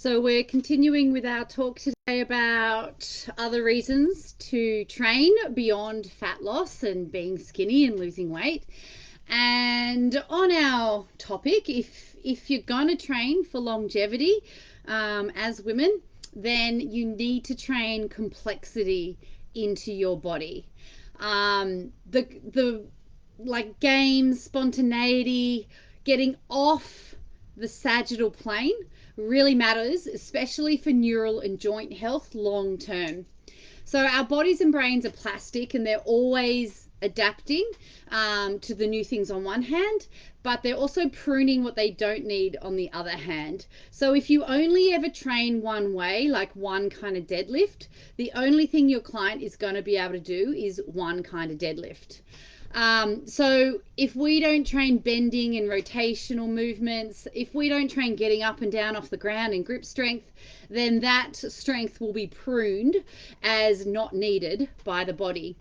So we're continuing with our talk today about other reasons to train beyond fat loss and being skinny and losing weight. And on our topic, if you're going to train for longevity as women, then you need to train complexity into your body. The like games, spontaneity, getting off the sagittal plane really matters, especially for neural and joint health long term. So our bodies and brains are plastic and they're always adapting to the new things on one hand, but they're also pruning what they don't need on the other hand. So if you only ever train one way, like one kind of deadlift, the only thing your client is going to be able to do is one kind of deadlift. So if we don't train bending and rotational movements, if we don't train getting up and down off the ground and grip strength, then that strength will be pruned as not needed by the body.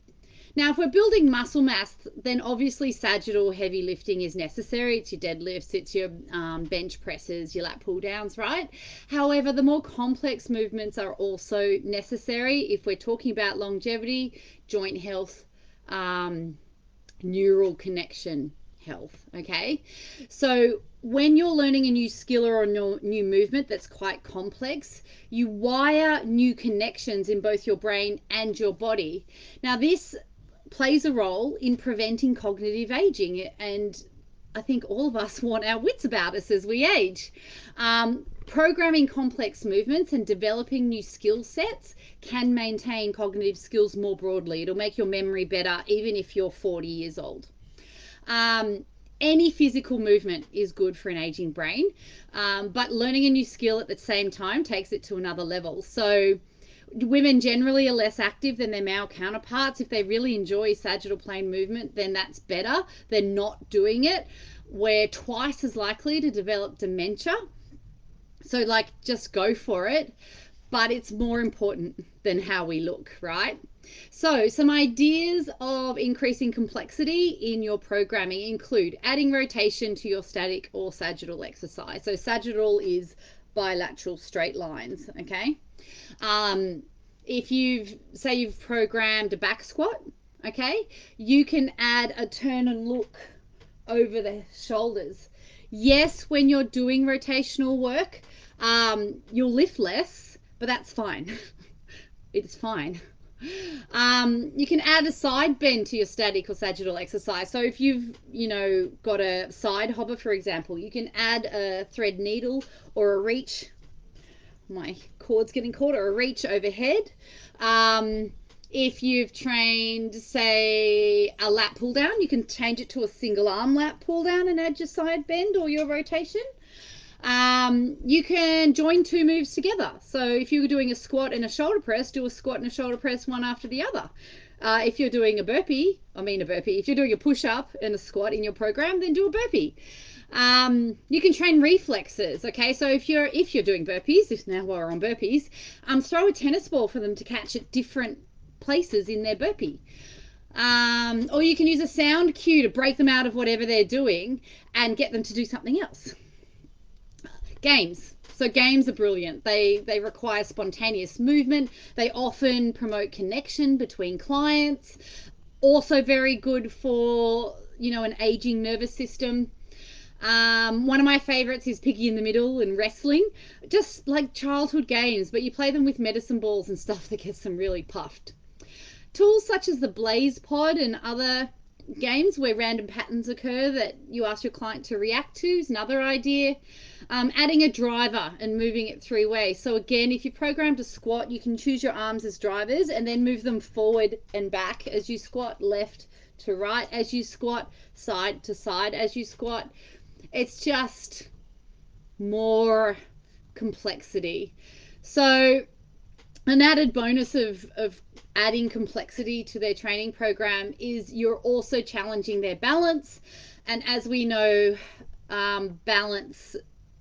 Now, if we're building muscle mass, then obviously sagittal heavy lifting is necessary. It's your deadlifts, it's your bench presses, your lat pull downs, right? However, the more complex movements are also necessary if we're talking about longevity, joint health, neural connection health. Okay, so when you're learning a new skill or a new movement that's quite complex, you wire new connections in both your brain and your body. Now this plays a role in preventing cognitive aging, and I think all of us want our wits about us as we age. Programming complex movements and developing new skill sets can maintain cognitive skills more broadly. It'll make your memory better even if you're 40 years old. Any physical movement is good for an aging brain, but learning a new skill at the same time takes it to another level. So women generally are less active than their male counterparts. If they really enjoy sagittal plane movement, then that's better than not doing it. We're twice as likely to develop dementia. So like just go for it, but it's more important than how we look, right? So some ideas of increasing complexity in your programming include adding rotation to your static or sagittal exercise. So sagittal is bilateral straight lines, okay? If you've programmed a back squat, okay, you can add a turn and look over the shoulders. Yes, when you're doing rotational work, you'll lift less, but that's fine. It's fine. You can add a side bend to your static or sagittal exercise. So if you've got a side hopper, for example, you can add a thread needle or a reach. My cord's getting caught, or a reach overhead. If you've trained, say, a lat pull down, you can change it to a single arm lat pull down and add your side bend or your rotation. You can join two moves together. So if you're doing a squat and a shoulder press, do a squat and a shoulder press one after the other. If you're doing if you're doing a push-up and a squat in your program, then do a burpee. You can train reflexes. Okay, so if you're doing burpees, now while we're on burpees, throw a tennis ball for them to catch at different places in their burpee. Or you can use a sound cue to break them out of whatever they're doing and get them to do something else. Games. So games are brilliant. They require spontaneous movement. They often promote connection between clients. Also very good for, an aging nervous system. One of my favorites is Piggy in the Middle and wrestling. Just like childhood games, but you play them with medicine balls and stuff that gets them really puffed. Tools such as the Blaze Pod and other games where random patterns occur that you ask your client to react to is another idea. Adding a driver and moving it three ways. So again, if you programmed a squat, you can choose your arms as drivers and then move them forward and back as you squat, left to right as you squat, side to side as you squat. It's just more complexity. So an added bonus of adding complexity to their training program is you're also challenging their balance. And as we know, balance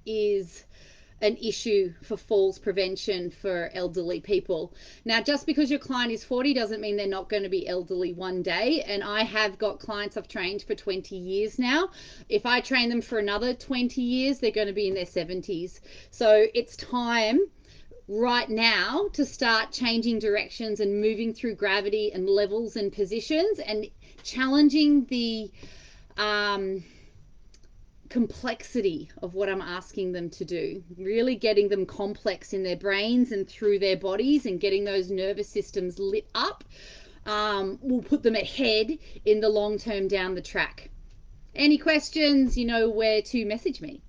is an issue for falls prevention for elderly people. Now, just because your client is 40 doesn't mean they're not going to be elderly one day. And I have got clients I've trained for 20 years now. If I train them for another 20 years, they're going to be in their 70s. So it's time right now to start changing directions and moving through gravity and levels and positions and challenging the complexity of what I'm asking them to do, really getting them complex in their brains and through their bodies and getting those nervous systems lit up will put them ahead in the long term down the track. Any questions, you know where to message me.